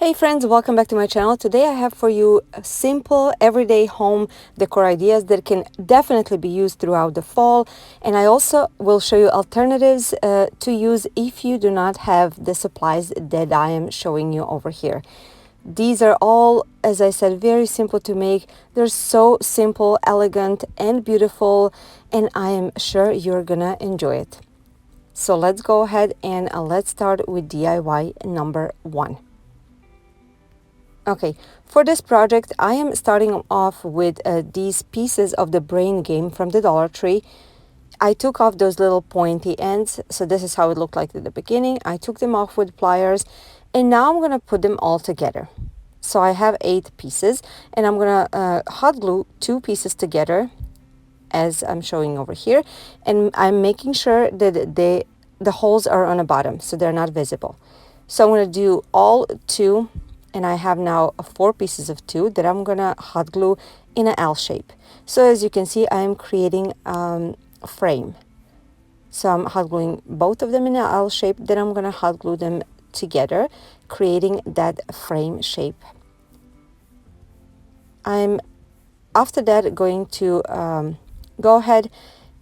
Hey friends, welcome back to my channel. Today I have for you simple everyday home decor ideas that can definitely be used throughout the fall, and I also will show you alternatives to use if you do not have the supplies that I am showing you over here. These are all, as I said, very simple to make. They're so simple, elegant and beautiful, and I am sure you're gonna enjoy it. So let's go ahead and let's start with DIY number 1. Okay, for this project, I am starting off with these pieces of the brain game from the Dollar Tree. I took off those little pointy ends, so this is how it looked like at the beginning. I took them off with pliers, and now I'm gonna put them all together. So I have 8 pieces, and I'm gonna hot glue 2 pieces together, as I'm showing over here, and I'm making sure that the holes are on the bottom, so they're not visible. So I'm gonna do all 2. And I have now 4 pieces of 2 that I'm gonna hot glue in an L shape. So as you can see, I am creating a frame. So I'm hot gluing both of them in an L shape, then I'm gonna hot glue them together, creating that frame shape. I'm after that going to go ahead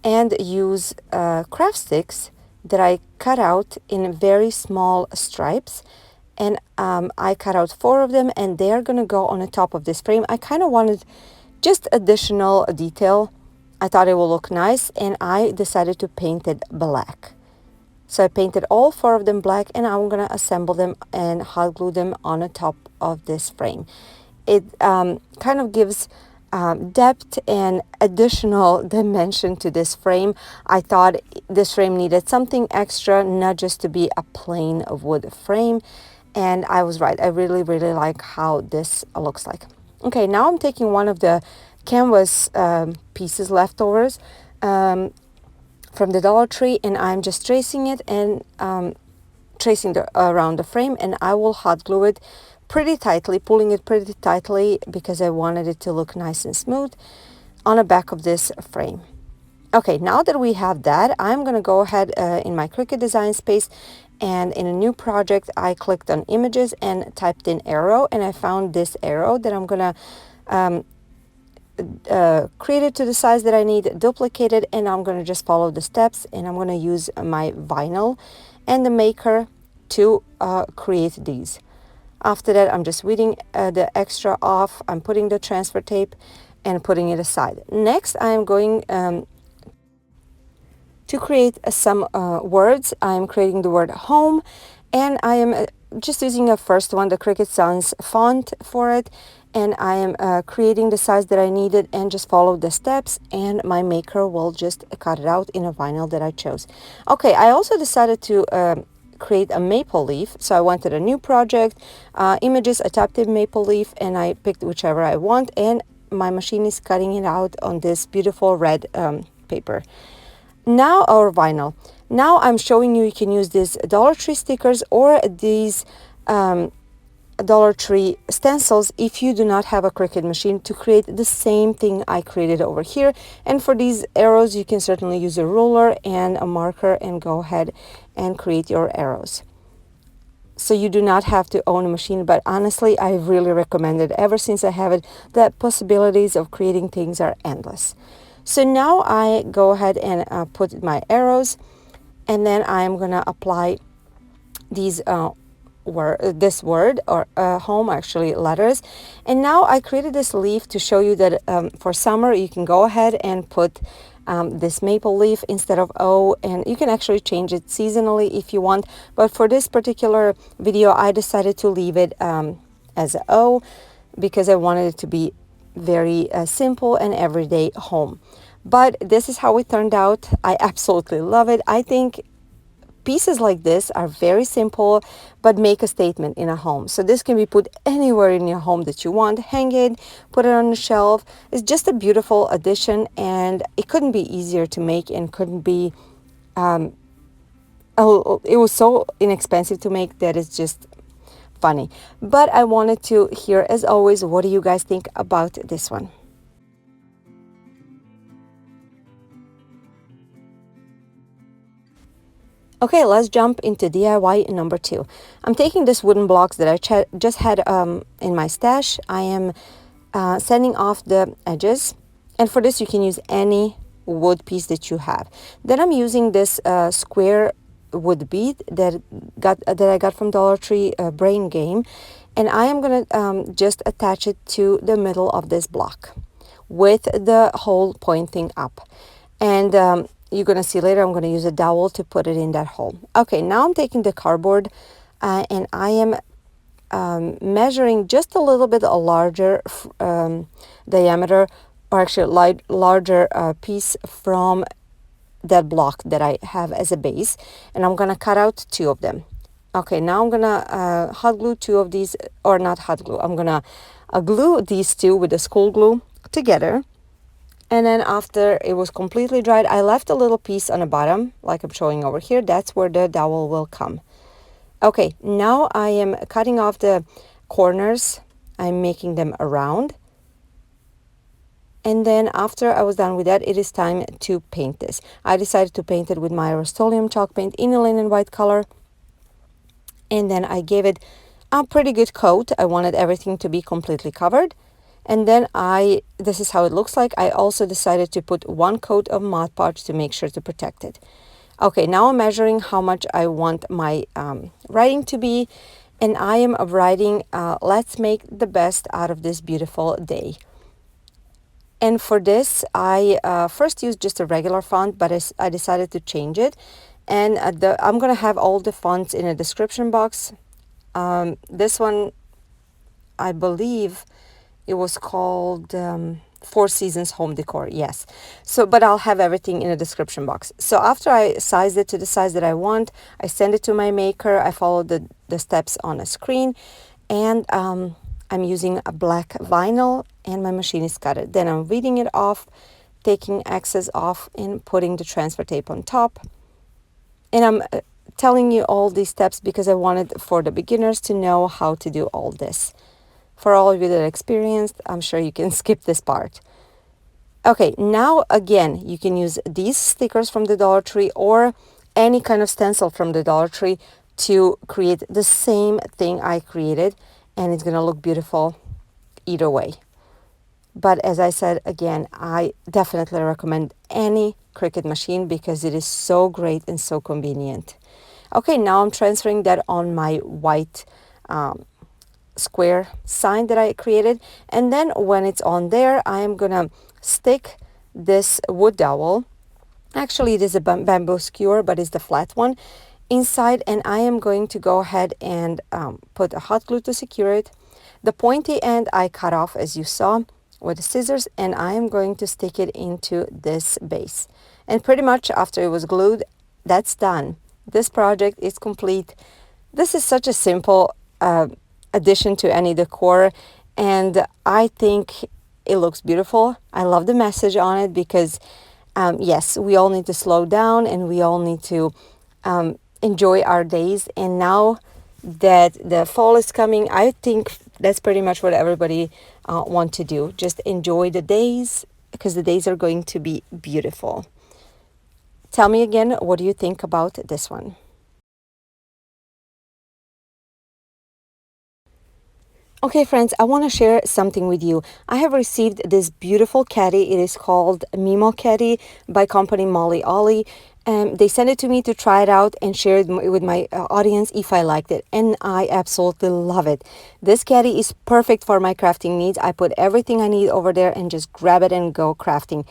and use craft sticks that I cut out in very small stripes, and I cut out 4 of them, and they are gonna go on the top of this frame. I kind of wanted just additional detail. I thought it will look nice, and I decided to paint it black. So I painted all 4 of them black, and I'm gonna assemble them and hot glue them on the top of this frame. It kind of gives depth and additional dimension to this frame. I thought this frame needed something extra, not just to be a plain wood frame. And I was right. I really like how this looks like. Okay, now I'm taking one of the canvas pieces leftovers from the Dollar Tree, and I'm just tracing it and tracing around the frame, and I will hot glue it pretty tightly, pulling it pretty tightly because I wanted it to look nice and smooth on the back of this frame. Okay, now that we have that, I'm gonna go ahead in my Cricut design space, and in a new project, I clicked on images and typed in arrow, and I found this arrow that I'm gonna create it to the size that I need, duplicate it, and I'm gonna just follow the steps, and I'm gonna use my vinyl and the maker to create these. After that, I'm just weeding the extra off. I'm putting the transfer tape and putting it aside. Next, I'm going to create some words. I'm creating the word home, and I am just using a first one, the Cricut Sans font for it, and I am creating the size that I needed and just follow the steps, and my maker will just cut it out in a vinyl that I chose. Okay, I also decided to create a maple leaf, so I wanted a new project, images, I tapped in maple leaf, and I picked whichever I want, and my machine is cutting it out on this beautiful red paper. Now, or vinyl. Now I'm showing you can use these Dollar Tree stickers or these Dollar Tree stencils if you do not have a Cricut machine to create the same thing I created over here. And for these arrows, you can certainly use a ruler and a marker and go ahead and create your arrows. So you do not have to own a machine, but honestly, I really recommend it. Ever since I have it, the possibilities of creating things are endless. So now I go ahead and put my arrows, and then I'm gonna apply these this word, or home, actually letters. And now I created this leaf to show you that for summer you can go ahead and put this maple leaf instead of O, and you can actually change it seasonally if you want, but for this particular video I decided to leave it as a O because I wanted it to be very simple and everyday home. But this is how it turned out. I absolutely love it. I think pieces like this are very simple but make a statement in a home. So this can be put anywhere in your home that you want. Hang it, put it on the shelf. It's just a beautiful addition, and it couldn't be easier to make, and couldn't be it was so inexpensive to make that it's just funny. But I wanted to hear, as always, what do you guys think about this one? Okay, let's jump into DIY number 2. I'm taking this wooden blocks that I just had in my stash. I am sanding off the edges, and for this you can use any wood piece that you have. Then I'm using this square wood bead that I got from Dollar Tree Brain Game, and I am gonna just attach it to the middle of this block with the hole pointing up. And you're going to see later I'm going to use a dowel to put it in that hole. Okay, now I'm taking the cardboard and I am measuring just a little bit a larger diameter, or actually larger piece from that block that I have as a base, and I'm going to cut out 2 of them. Okay, now I'm going to hot glue 2 of these, or not hot glue, I'm going to glue these 2 with the school glue together. And then after it was completely dried, I left a little piece on the bottom, like I'm showing over here. That's where the dowel will come. Okay, now I am cutting off the corners. I'm making them around. And then after I was done with that, it is time to paint this. I decided to paint it with my Rust-Oleum chalk paint in a linen white color. And then I gave it a pretty good coat. I wanted everything to be completely covered. And then this is how it looks like. I also decided to put 1 coat of Mod Podge to make sure to protect it. Okay, now I'm measuring how much I want my writing to be. And I am writing, let's make the best out of this beautiful day. And for this, I first used just a regular font, but I decided to change it. And I'm going to have all the fonts in a description box. This one, I believe it was called 4 Seasons Home Decor, yes. So, but I'll have everything in a description box. So after I sized it to the size that I want, I send it to my maker. I followed the steps on a screen, and I'm using a black vinyl, and my machine is cut it. Then I'm reading it off, taking excess off, and putting the transfer tape on top. And I'm telling you all these steps because I wanted for the beginners to know how to do all this. For all of you that are experienced, I'm sure you can skip this part. Okay, now again, you can use these stickers from the Dollar Tree or any kind of stencil from the Dollar Tree to create the same thing I created, and it's going to look beautiful either way. But as I said, again, I definitely recommend any Cricut machine because it is so great and so convenient. Okay, now I'm transferring that on my white square sign that I created, and then when it's on there, I am gonna stick this wood dowel. Actually, it is a bamboo skewer, but it's the flat one inside, and I am going to go ahead and put a hot glue to secure it. The pointy end I cut off, as you saw, with the scissors, and I am going to stick it into this base. And pretty much after it was glued, that's done. This project is complete. This is such a simple addition to any decor, and I think it looks beautiful. I love the message on it because yes, we all need to slow down and we all need to enjoy our days. And now that the fall is coming, I think that's pretty much what everybody want to do. Just enjoy the days because the days are going to be beautiful. Tell me again, what do you think about this one? Okay, friends, I want to share something with you. I have received this beautiful caddy. It is called Mimmo Caddy by company Mollie, Ollie. They sent it to me to try it out and share it with my audience if I liked it. And I absolutely love it. This caddy is perfect for my crafting needs. I put everything I need over there and just grab it and go crafting.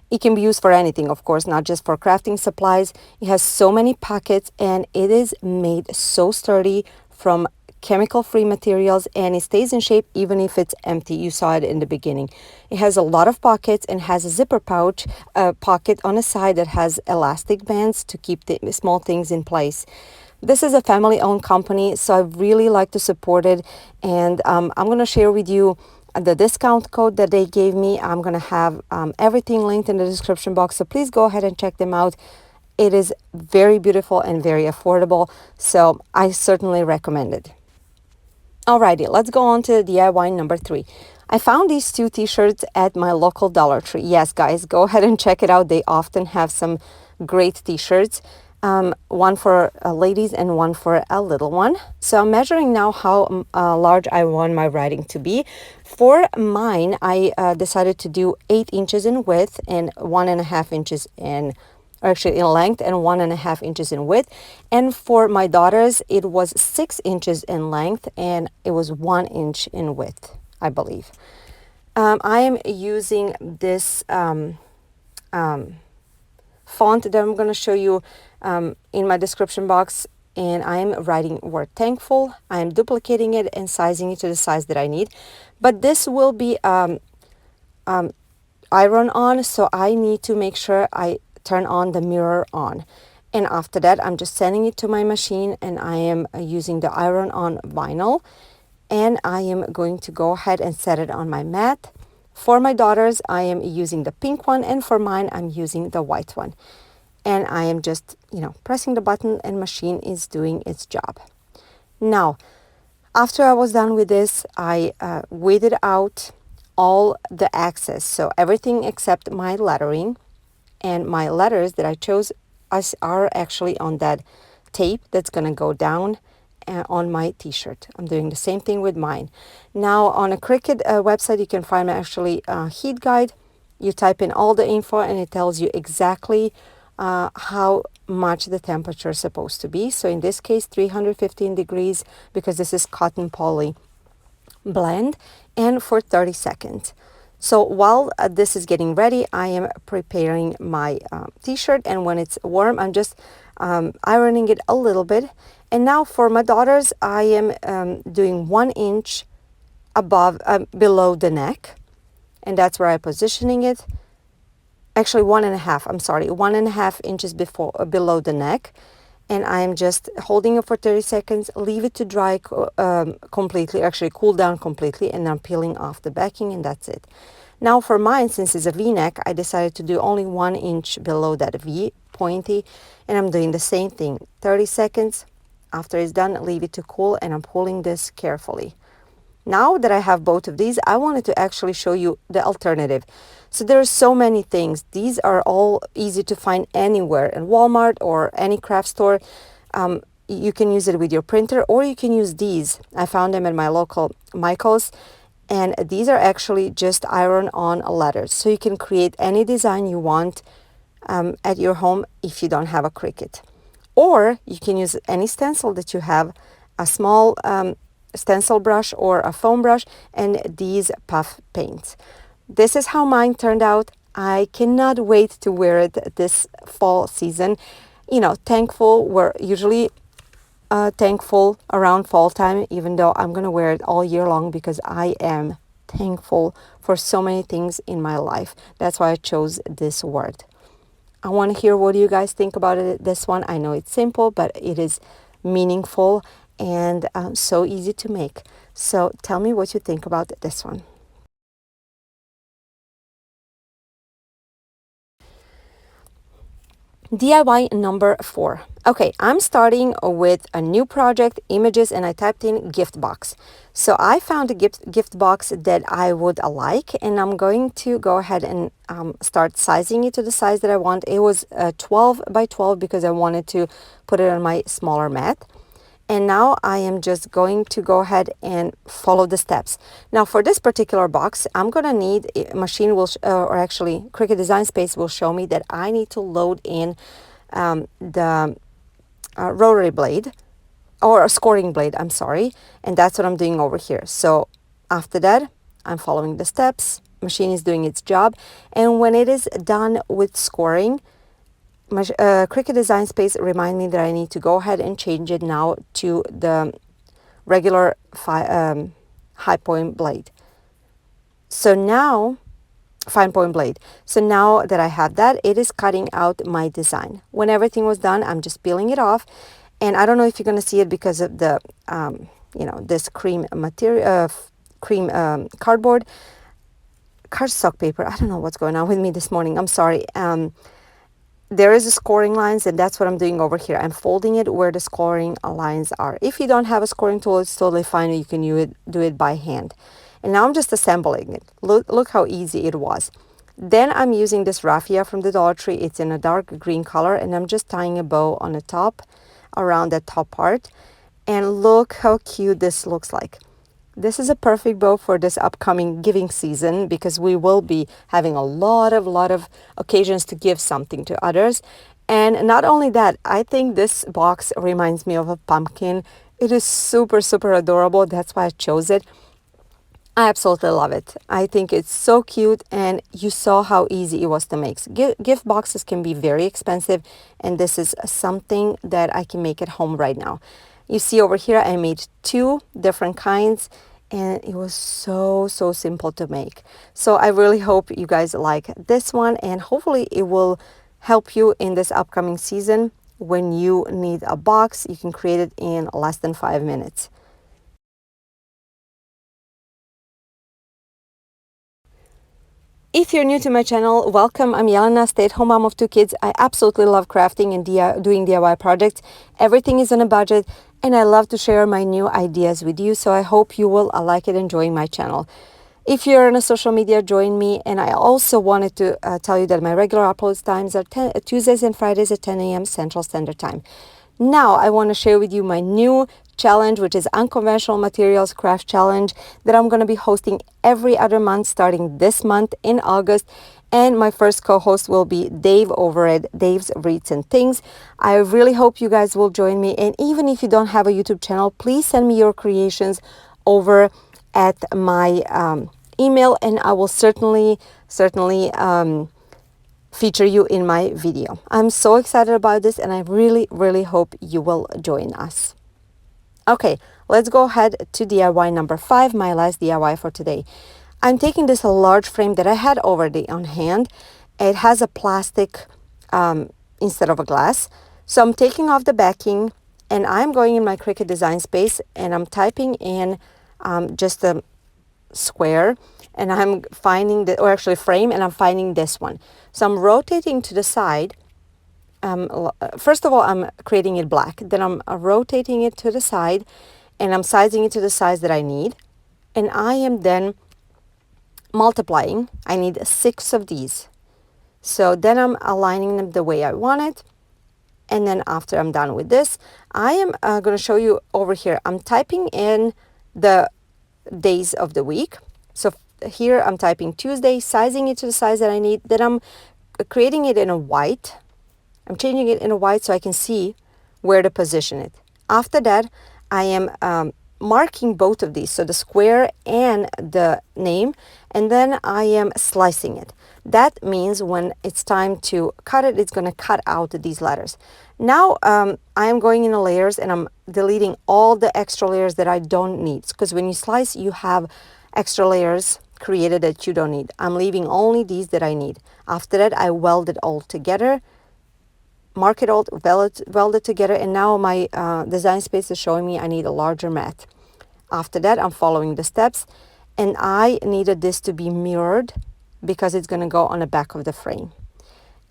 It can be used for anything, of course, not just for crafting supplies. It has so many pockets and it is made so sturdy from chemical-free materials, and it stays in shape even if it's empty. You saw it in the beginning. It has a lot of pockets and has a zipper pouch pocket on the side that has elastic bands to keep the small things in place. This is a family-owned company, so I really like to support it, and I'm going to share with you the discount code that they gave me. I'm going to have everything linked in the description box, so please go ahead and check them out. It is very beautiful and very affordable, so I certainly recommend it. Alrighty, let's go on to DIY number 3. I found these 2 t-shirts at my local Dollar Tree. Yes, guys, go ahead and check it out. They often have some great t-shirts. one for ladies and one for a little one. So I'm measuring now how large I want my writing to be. For mine, I decided to do 8 inches in width and 1.5 inches in, or actually in length, and 1.5 inches in width. And for my daughters, it was 6 inches in length and it was 1 inch in width, I believe. I am using this font that I'm going to show you in my description box, and I'm writing word thankful. I am duplicating it and sizing it to the size that I need, but this will be iron on, so I need to make sure I turn on the mirror on. And after that, I'm just sending it to my machine, and I am using the iron on vinyl, and I am going to go ahead and set it on my mat. For my daughters, I am using the pink one, and for mine, I'm using the white one. And I am just, pressing the button, and machine is doing its job. Now, after I was done with this, I weeded out all the excess. So everything except my lettering, and my letters that I chose are actually on that tape that's going to go down on my t-shirt. I'm doing the same thing with mine. Now on a Cricut website, you can find actually a heat guide. You type in all the info and it tells you exactly how much the temperature is supposed to be. So in this case, 315 degrees, because this is cotton poly blend, and for 30 seconds. So while this is getting ready, I am preparing my t-shirt, and when it's warm, I'm just ironing it a little bit. And now for my daughters, I am doing 1 inch below the neck, and that's where I'm positioning it. Actually 1.5, I'm sorry, 1.5 inches below the neck. And I'm just holding it for 30 seconds, leave it to dry completely, actually cool down completely, and I'm peeling off the backing, and that's it. Now for mine, since it's a V-neck, I decided to do only 1 inch below that V, pointy, and I'm doing the same thing, 30 seconds. After it's done, leave it to cool, and I'm pulling this carefully. Now that I have both of these, I wanted to actually show you the alternative. So there are so many things. These are all easy to find anywhere in Walmart or any craft store. You can use it with your printer, or you can use these. I found them at my local Michael's, and these are actually just iron-on letters. So you can create any design you want at your home if you don't have a Cricut. Or you can use any stencil that you have, a small stencil brush or a foam brush, and these puff paints. This is how mine turned out. I cannot wait to wear it this fall season. Thankful, we're usually thankful around fall time, even though I'm going to wear it all year long because I am thankful for so many things in my life. That's why I chose this word. I want to hear what you guys think about it. This one, I know it's simple, but it is meaningful and so easy to make. So tell me what you think about this one. DIY number 4. Okay, I'm starting with a new project, images, and I typed in gift box. So I found a gift box that I would like, and I'm going to go ahead and start sizing it to the size that I want. It was 12 by 12 because I wanted to put it on my smaller mat. And now I am just going to go ahead and follow the steps. Now for this particular box, I'm going to need, machine will, or actually Cricut Design Space will show me that I need to load in the rotary blade, or a scoring blade, I'm sorry. And that's what I'm doing over here. So after that, I'm following the steps. Machine is doing its job. And when it is done with scoring, Cricut Design Space remind me that I need to go ahead and change it now to the regular high point blade. So now, fine point blade. So now that I have that, it is cutting out my design. When everything was done, I'm just peeling it off. And I don't know if you're going to see it because of the, this cream material, cream cardboard, cardstock paper. I don't know what's going on with me this morning. I'm sorry. There is a scoring lines, and that's what I'm doing over here. I'm folding it where the scoring lines are. If you don't have a scoring tool, it's totally fine. You can do it by hand. And now I'm just assembling it. Look how easy it was. Then I'm using this raffia from the Dollar Tree. It's in a dark green color, and I'm just tying a bow on the top, around that top part. And look how cute this looks like. This is a perfect bow for this upcoming giving season, because we will be having a lot of occasions to give something to others. And not only that, I think this box reminds me of a pumpkin. It is super, super adorable. That's why I chose it. I absolutely love it. I think it's so cute, and you saw how easy it was to make. Gift boxes can be very expensive, and this is something that I can make at home right now. You see over here, I made 2 different kinds, and it was so simple to make. So I really hope you guys like this one, and hopefully it will help you in this upcoming season. When you need a box, you can create it in less than 5 minutes. If you're new to my channel, welcome. I'm Jelena, stay-at-home mom of 2 kids. I absolutely love crafting and doing DIY projects. Everything is on a budget, and I love to share my new ideas with you, so I hope you will like it, enjoying my channel. If you're on a social media, join me. And I also wanted to tell you that my regular upload times are Tuesdays and Fridays at 10 a.m. Central Standard Time. Now I want to share with you my new challenge, which is Unconventional Materials Craft Challenge, that I'm going to be hosting every other month starting this month in August. And my first co-host will be Dave over at Dave's Reads and Things. I really hope you guys will join me. And even if you don't have a YouTube channel, please send me your creations over at my email, and I will certainly feature you in my video. I'm so excited about this, and I really hope you will join us. Okay, let's go ahead to DIY number 5, my last DIY for today. I'm taking this large frame that I had already on hand. It has a plastic instead of a glass. So I'm taking off the backing, and I'm going in my Cricut design space, and I'm typing in just a square, and I'm finding the, or actually frame, and I'm finding this one. So I'm rotating to the side. First of all, I'm creating it black. Then I'm rotating it to the side, and I'm sizing it to the size that I need. And I am then multiplying. I need 6 of these. So then I'm aligning them the way I want it. And then after I'm done with this, I am going to show you over here. I'm typing in the days of the week. So here I'm typing Tuesday, sizing it to the size that I need. Then I'm creating it in a white. I'm changing it in a white so I can see where to position it. After that, I am marking both of these, so the square and the name, and then I am slicing it. That means when it's time to cut it, it's going to cut out these letters. Now I am going into layers, and I'm deleting all the extra layers that I don't need, because when you slice, you have extra layers created that you don't need. I'm leaving only these that I need. After that, I weld it all together, mark it all, weld it together, and now my design space is showing me I need a larger mat. After that, I'm following the steps, and I needed this to be mirrored because it's going to go on the back of the frame.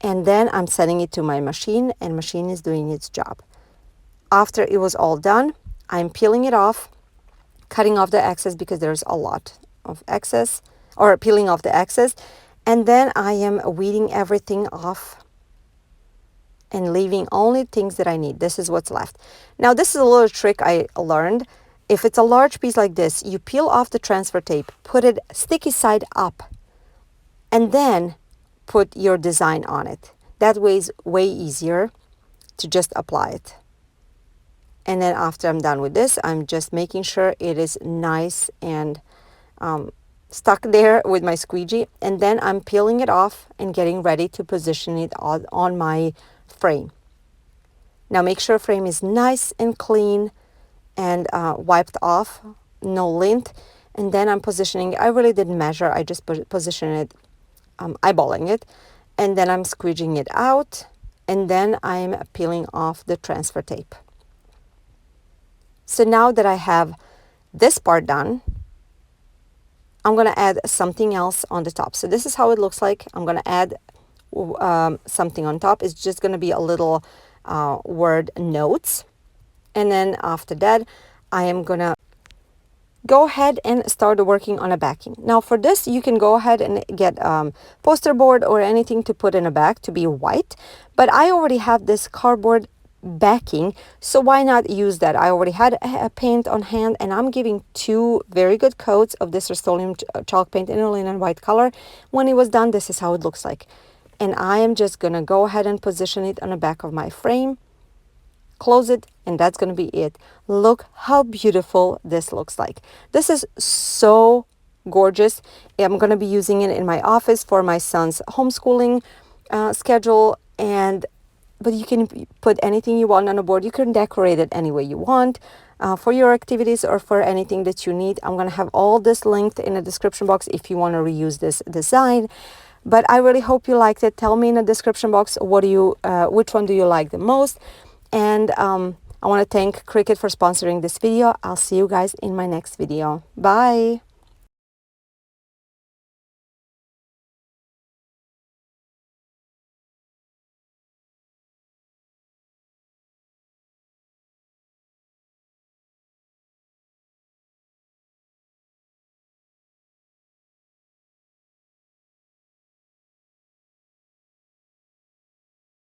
And then I'm sending it to my machine, and machine is doing its job. After it was all done, I'm peeling it off, cutting off the excess because there's a lot of excess, or peeling off the excess, and then I am weeding everything off and leaving only things that I need. This is what's left. Now, this is a little trick I learned. If it's a large piece like this, you peel off the transfer tape, put it sticky side up, and then put your design on it. That way is way easier to just apply it. And then after I'm done with this, I'm just making sure it is nice and stuck there with my squeegee. And then I'm peeling it off and getting ready to position it on my frame. Now make sure frame is nice and clean and wiped off, no lint. And then I'm positioning, I really didn't measure, I just positioned it, eyeballing it. And then I'm squeegeeing it out, and then I'm peeling off the transfer tape. So now that I have this part done, I'm going to add something else on the top. So this is how it looks like. I'm going to add something on top. It's just going to be a little word notes. And then after that, I am going to go ahead and start working on a backing. Now for this, you can go ahead and get poster board or anything to put in a back to be white, but I already have this cardboard backing, so why not use that? I already had a paint on hand, and I'm giving 2 very good coats of this Rust-Oleum chalk paint in a linen white color. When it was done, this is how it looks like. And I am just gonna go ahead and position it on the back of my frame, close it, and that's going to be it. Look how beautiful this looks like. This is so gorgeous. I'm going to be using it in my office for my son's homeschooling schedule, but you can put anything you want on a board. You can decorate it any way you want for your activities or for anything that you need. I'm going to have all this linked in the description box if you want to reuse this design. But I really hope you liked it. Tell me in the description box which one do you like the most. And I want to thank Cricut for sponsoring this video. I'll see you guys in my next video. Bye.